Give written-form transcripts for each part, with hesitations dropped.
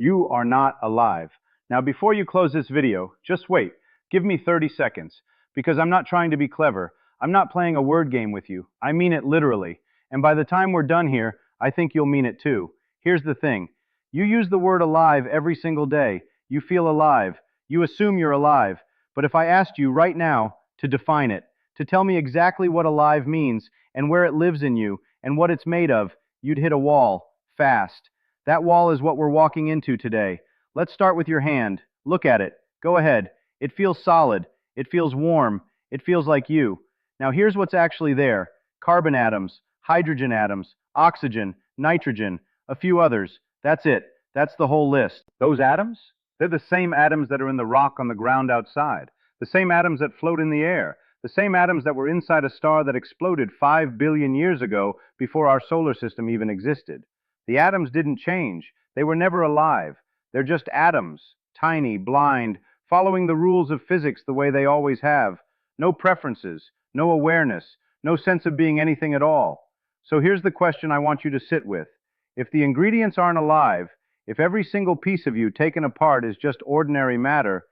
You are not alive. Now, before you close this video, just wait. Give me 30 seconds. Because I'm not trying to be clever. I'm not playing a word game with you. I mean it literally. And by the time we're done here, I think you'll mean it too. Here's the thing. You use the word alive every single day. You feel alive. You assume you're alive. But if I asked you right now to define it, to tell me exactly what alive means and where it lives in you and what it's made of, you'd hit a wall, fast. That wall is what we're walking into today. Let's start with your hand. Look at it. Go ahead. It feels solid. It feels warm. It feels like you. Now here's what's actually there. Carbon atoms, hydrogen atoms, oxygen, nitrogen, a few others. That's it. That's the whole list. Those atoms? They're the same atoms that are in the rock on the ground outside. The same atoms that float in the air. The same atoms that were inside a star that exploded 5 billion years ago before our solar system even existed. The atoms didn't change. They were never alive. They're just atoms, tiny, blind, following the rules of physics the way they always have. No preferences, no awareness, no sense of being anything at all. So here's the question I want you to sit with. If the ingredients aren't alive, if every single piece of you taken apart is just ordinary matter,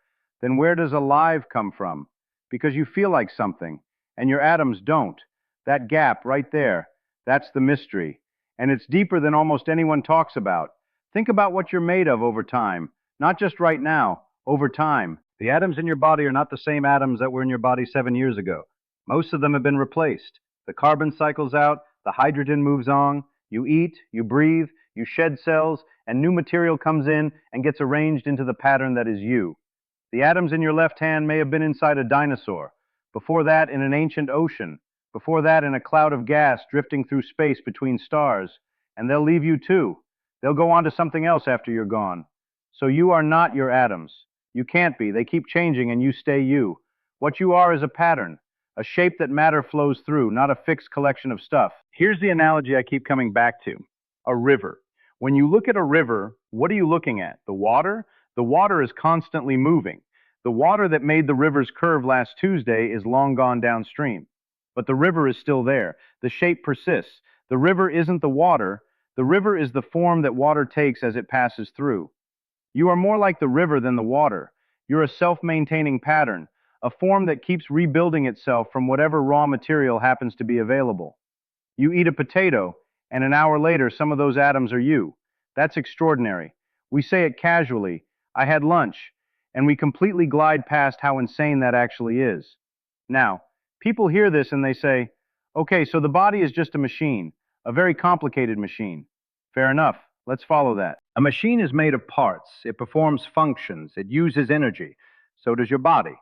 then where does alive come from? Because you feel like something, and your atoms don't. That gap right there, that's the mystery. And it's deeper than almost anyone talks about. Think about what you're made of over time, not just right now, over time. The atoms in your body are not the same atoms that were in your body 7 years ago. Most of them have been replaced. The carbon cycles out, the hydrogen moves on, you eat, you breathe, you shed cells, and new material comes in and gets arranged into the pattern that is you. The atoms in your left hand may have been inside a dinosaur, before that in an ancient ocean, before that in a cloud of gas drifting through space between stars, and they'll leave you too. They'll go on to something else after you're gone. So you are not your atoms. You can't be. They keep changing and you stay you. What you are is a pattern, a shape that matter flows through, not a fixed collection of stuff. Here's the analogy I keep coming back to. A river. When you look at a river, what are you looking at? The water? The water is constantly moving. The water that made the river's curve last Tuesday is long gone downstream. But the river is still there. The shape persists. The river isn't the water. The river is the form that water takes as it passes through. You are more like the river than the water. You're a self-maintaining pattern, a form that keeps rebuilding itself from whatever raw material happens to be available. You eat a potato, and an hour later some of those atoms are you. That's extraordinary. We say it casually, I had lunch, and we completely glide past how insane that actually is. Now, people hear this and they say, okay, so the body is just a machine, a very complicated machine. Fair enough. Let's follow that. A machine is made of parts. It performs functions. It uses energy. So does your body.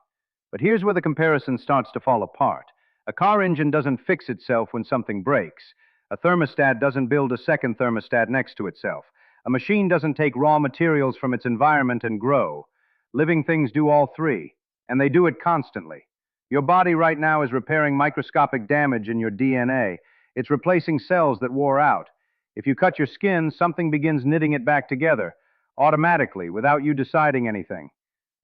But here's where the comparison starts to fall apart. A car engine doesn't fix itself when something breaks. A thermostat doesn't build a second thermostat next to itself. A machine doesn't take raw materials from its environment and grow. Living things do all three, and they do it constantly. Your body right now is repairing microscopic damage in your DNA. It's replacing cells that wore out. If you cut your skin, something begins knitting it back together, automatically, without you deciding anything.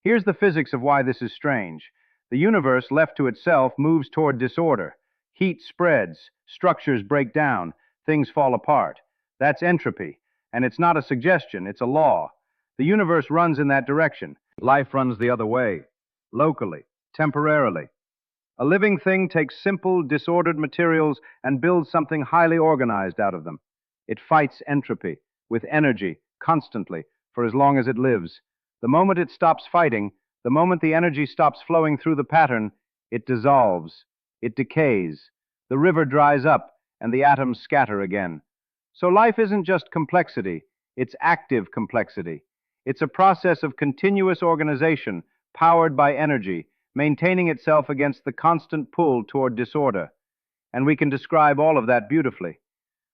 Here's the physics of why this is strange. The universe, left to itself, moves toward disorder. Heat spreads, structures break down, things fall apart. That's entropy, and it's not a suggestion, it's a law. The universe runs in that direction. Life runs the other way, locally, temporarily. A living thing takes simple, disordered materials and builds something highly organized out of them. It fights entropy with energy, constantly, for as long as it lives. The moment it stops fighting, the moment the energy stops flowing through the pattern, it dissolves, it decays. The river dries up, and the atoms scatter again. So life isn't just complexity, it's active complexity. It's a process of continuous organization, powered by energy, maintaining itself against the constant pull toward disorder. And we can describe all of that beautifully.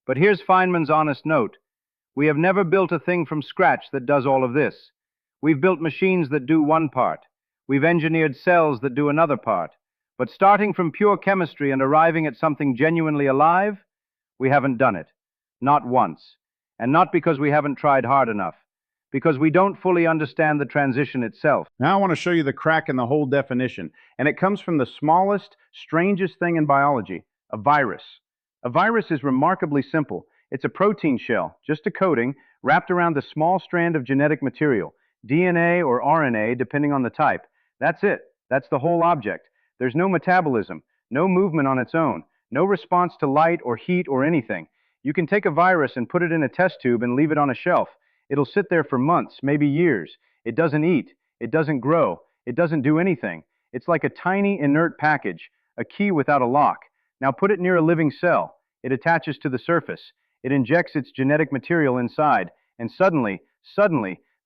But here's Feynman's honest note. We have never built a thing from scratch that does all of this. We've built machines that do one part. We've engineered cells that do another part. But starting from pure chemistry and arriving at something genuinely alive, we haven't done it. Not once. And not because we haven't tried hard enough. Because we don't fully understand the transition itself. Now I want to show you the crack in the whole definition. And it comes from the smallest, strangest thing in biology, a virus. A virus is remarkably simple. It's a protein shell, just a coating, wrapped around a small strand of genetic material, DNA or RNA, depending on the type. That's it. That's the whole object. There's no metabolism, no movement on its own, no response to light or heat or anything. You can take a virus and put it in a test tube and leave it on a shelf. It'll sit there for months, maybe years. It doesn't eat. It doesn't grow. It doesn't do anything. It's like a tiny inert package, a key without a lock. Now put it near a living cell. It attaches to the surface. It injects its genetic material inside, and suddenly,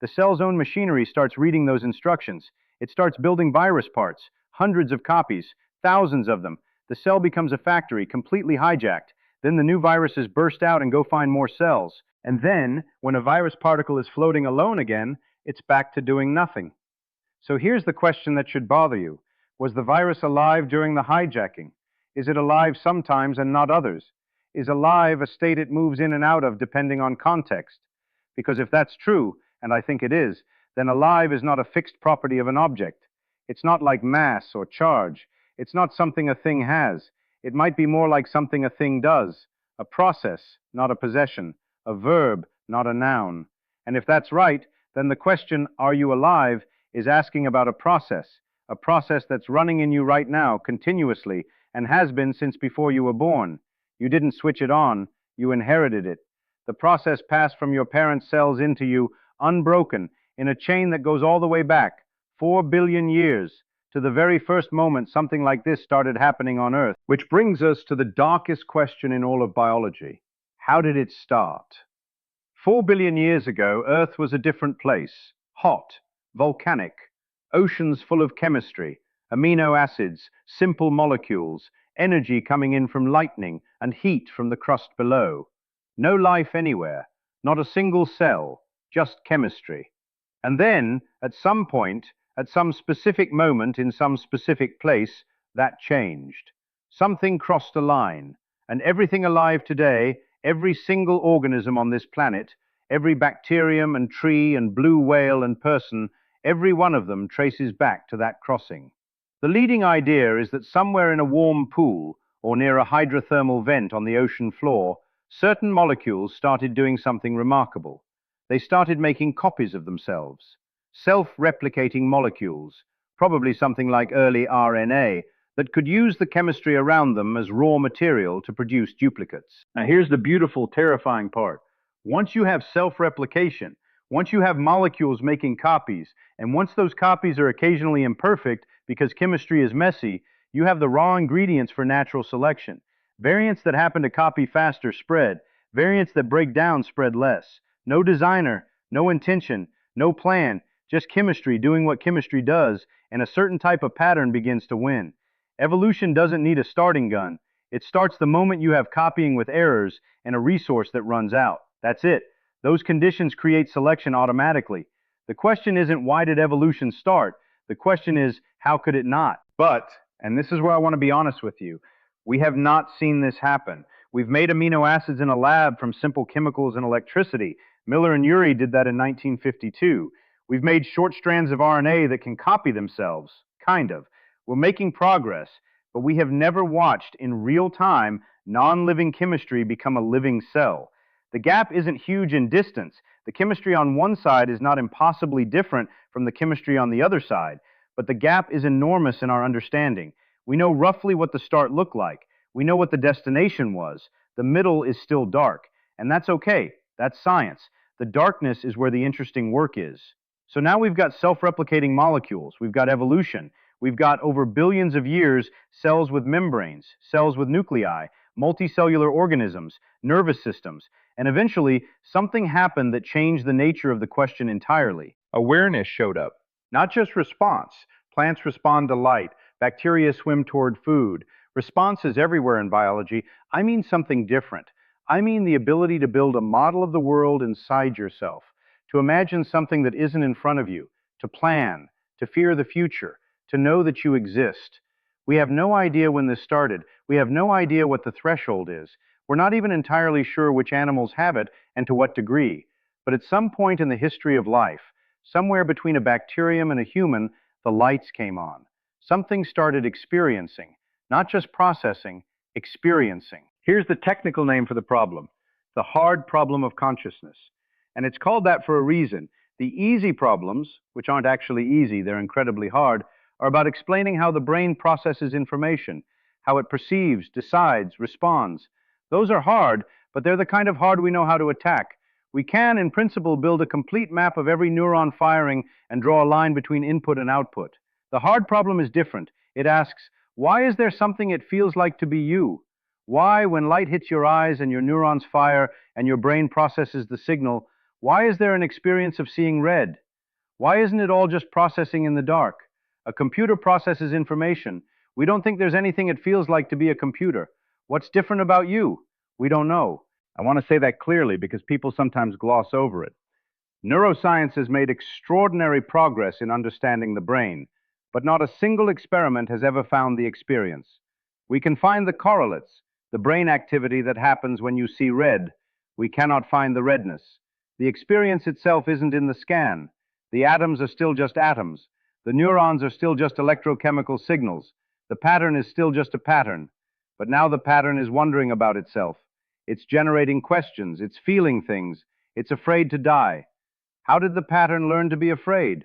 the cell's own machinery starts reading those instructions. It starts building virus parts, hundreds of copies, thousands of them. The cell becomes a factory, completely hijacked. Then the new viruses burst out and go find more cells. And then, when a virus particle is floating alone again, it's back to doing nothing. So here's the question that should bother you. Was the virus alive during the hijacking? Is it alive sometimes and not others? Is alive a state it moves in and out of depending on context? Because if that's true, and I think it is, then alive is not a fixed property of an object. It's not like mass or charge. It's not something a thing has. It might be more like something a thing does. A process, not a possession. A verb, not a noun. And if that's right, then the question, are you alive, is asking about a process that's running in you right now, continuously, and has been since before you were born. You didn't switch it on, you inherited it. The process passed from your parents' cells into you, unbroken, in a chain that goes all the way back, 4 billion years, to the very first moment something like this started happening on Earth. Which brings us to the darkest question in all of biology. How did it start? 4 billion years ago, Earth was a different place. Hot, volcanic, oceans full of chemistry, amino acids, simple molecules, energy coming in from lightning, and heat from the crust below. No life anywhere, not a single cell, just chemistry. And then, at some point, at some specific moment in some specific place, that changed. Something crossed a line, and everything alive today, every single organism on this planet, every bacterium and tree and blue whale and person, every one of them traces back to that crossing. The leading idea is that somewhere in a warm pool or near a hydrothermal vent on the ocean floor, certain molecules started doing something remarkable. They started making copies of themselves, self-replicating molecules, probably something like early RNA, that could use the chemistry around them as raw material to produce duplicates. Now here's the beautiful, terrifying part. Once you have self-replication, once you have molecules making copies, and once those copies are occasionally imperfect because chemistry is messy, you have the raw ingredients for natural selection. Variants that happen to copy faster spread. Variants that break down spread less. No designer, no intention, no plan, just chemistry doing what chemistry does, and a certain type of pattern begins to win. Evolution doesn't need a starting gun. It starts the moment you have copying with errors and a resource that runs out. That's it. Those conditions create selection automatically. The question isn't why did evolution start? The question is how could it not? But, and this is where I want to be honest with you, we have not seen this happen. We've made amino acids in a lab from simple chemicals and electricity. Miller and Urey did that in 1952. We've made short strands of RNA that can copy themselves, kind of. We're making progress, but we have never watched in real time non-living chemistry become a living cell. The gap isn't huge in distance. The chemistry on one side is not impossibly different from the chemistry on the other side, but the gap is enormous in our understanding. We know roughly what the start looked like. We know what the destination was. The middle is still dark, and that's okay. That's science. The darkness is where the interesting work is. So now we've got self-replicating molecules. We've got evolution. We've got, over billions of years, cells with membranes, cells with nuclei, multicellular organisms, nervous systems, and eventually something happened that changed the nature of the question entirely. Awareness showed up. Not just response. Plants respond to light. Bacteria swim toward food. Response is everywhere in biology. I mean something different. I mean the ability to build a model of the world inside yourself, to imagine something that isn't in front of you, to plan, to fear the future, to know that you exist. We have no idea when this started. We have no idea what the threshold is. We're not even entirely sure which animals have it and to what degree. But at some point in the history of life, somewhere between a bacterium and a human, the lights came on. Something started experiencing, not just processing, experiencing. Here's the technical name for the problem. the hard problem of consciousness. And it's called that for a reason. The easy problems, which aren't actually easy, they're incredibly hard, are about explaining how the brain processes information, how it perceives, decides, responds. Those are hard, but they're the kind of hard we know how to attack. We can, in principle, build a complete map of every neuron firing and draw a line between input and output. The hard problem is different. It asks, why is there something it feels like to be you? Why, when light hits your eyes and your neurons fire and your brain processes the signal, why is there an experience of seeing red? Why isn't it all just processing in the dark? A computer processes information. We don't think there's anything it feels like to be a computer. What's different about you? We don't know. I want to say that clearly because people sometimes gloss over it. Neuroscience has made extraordinary progress in understanding the brain, but not a single experiment has ever found the experience. We can find the correlates, the brain activity that happens when you see red. We cannot find the redness. The experience itself isn't in the scan. The atoms are still just atoms. The neurons are still just electrochemical signals. The pattern is still just a pattern. But now the pattern is wondering about itself. It's generating questions. It's feeling things. It's afraid to die. How did the pattern learn to be afraid?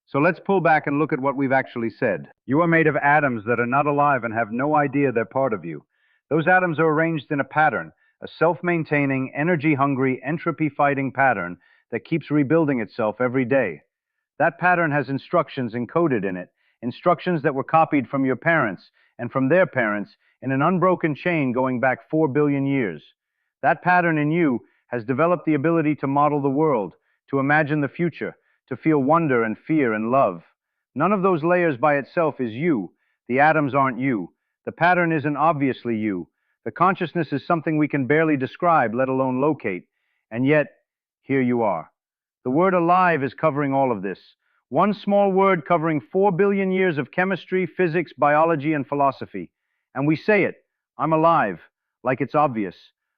So let's pull back and look at what we've actually said. You are made of atoms that are not alive and have no idea they're part of you. Those atoms are arranged in a pattern, a self-maintaining, energy-hungry, entropy-fighting pattern that keeps rebuilding itself every day. That pattern has instructions encoded in it, instructions that were copied from your parents and from their parents in an unbroken chain going back 4 billion years. That pattern in you has developed the ability to model the world, to imagine the future, to feel wonder and fear and love. None of those layers by itself is you. The atoms aren't you. The pattern isn't obviously you. The consciousness is something we can barely describe, let alone locate. And yet, here you are. The word alive is covering all of this. One small word covering 4 billion years of chemistry, physics, biology, and philosophy. And we say it, I'm alive, like it's obvious,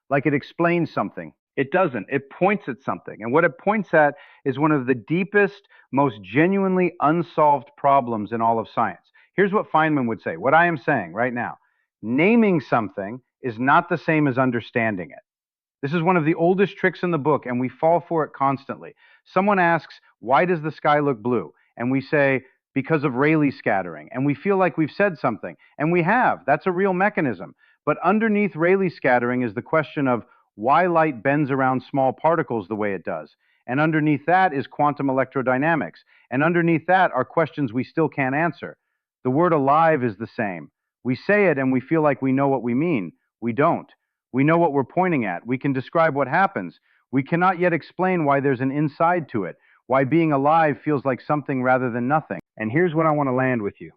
like it explains something. It doesn't. It points at something. And what it points at is one of the deepest, most genuinely unsolved problems in all of science. Here's what Feynman would say, what I am saying right now. Naming something is not the same as understanding it. This is one of the oldest tricks in the book, and we fall for it constantly. Someone asks, why does the sky look blue? And we say, because of Rayleigh scattering. And we feel like we've said something. And we have. That's a real mechanism. But underneath Rayleigh scattering is the question of why light bends around small particles the way it does. And underneath that is quantum electrodynamics. And underneath that are questions we still can't answer. The word alive is the same. We say it and we feel like we know what we mean. We don't. We know what we're pointing at. We can describe what happens. We cannot yet explain why there's an inside to it, why being alive feels like something rather than nothing. And here's what I want to land with you.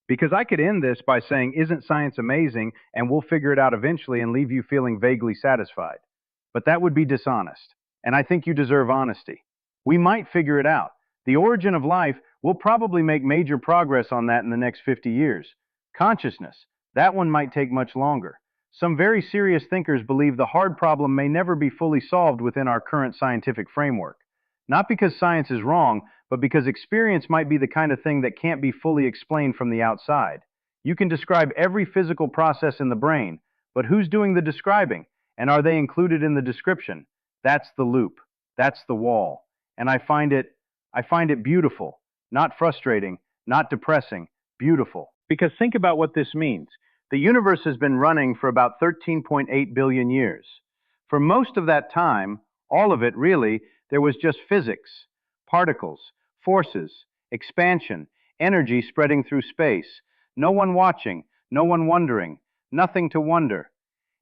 Because I could end this by saying, isn't science amazing, and we'll figure it out eventually and leave you feeling vaguely satisfied. But that would be dishonest, and I think you deserve honesty. We might figure it out. The origin of life, we'll probably make major progress on that in the next 50 years. Consciousness, that one might take much longer. Some very serious thinkers believe the hard problem may never be fully solved within our current scientific framework. Not because science is wrong, but because experience might be the kind of thing that can't be fully explained from the outside. You can describe every physical process in the brain, but who's doing the describing? And are they included in the description? That's the loop. That's the wall. And I find it beautiful, not frustrating, not depressing, beautiful. Because think about what this means. The universe has been running for about 13.8 billion years. For most of that time, all of it really, there was just physics, particles, forces, expansion, energy spreading through space, no one watching, no one wondering, nothing to wonder.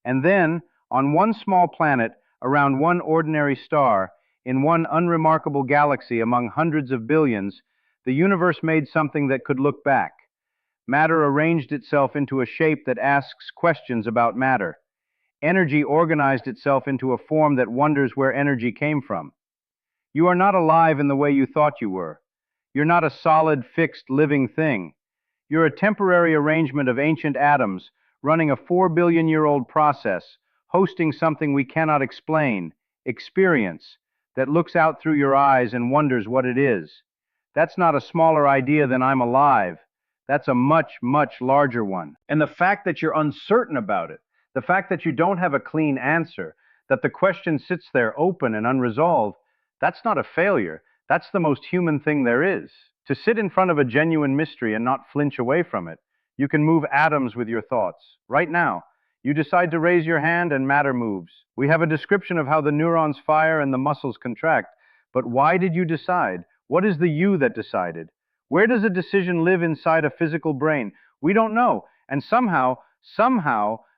And then, on one small planet, around one ordinary star, in one unremarkable galaxy among hundreds of billions, the universe made something that could look back. Matter arranged itself into a shape that asks questions about matter. Energy organized itself into a form that wonders where energy came from. You are not alive in the way you thought you were. You're not a solid, fixed, living thing. You're a temporary arrangement of ancient atoms running a 4 billion-year-old process, hosting something we cannot explain, experience, that looks out through your eyes and wonders what it is. That's not a smaller idea than I'm alive. That's a much, much larger one. And the fact that you're uncertain about it, the fact that you don't have a clean answer, that the question sits there open and unresolved, that's not a failure. That's the most human thing there is. To sit in front of a genuine mystery and not flinch away from it. You can move atoms with your thoughts. Right now, you decide to raise your hand and matter moves. We have a description of how the neurons fire and the muscles contract. But why did you decide? What is the you that decided? Where does a decision live inside a physical brain? We don't know. And somehow,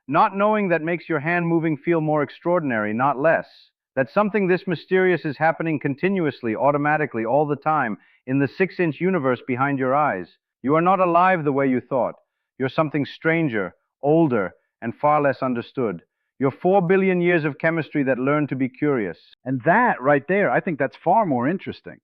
not knowing that makes your hand moving feel more extraordinary, not less. That something this mysterious is happening continuously, automatically, all the time, in the 6-inch universe behind your eyes. You are not alive the way you thought. You're something stranger, older, and far less understood. You're 4 billion years of chemistry that learned to be curious. And that right there, I think that's far more interesting.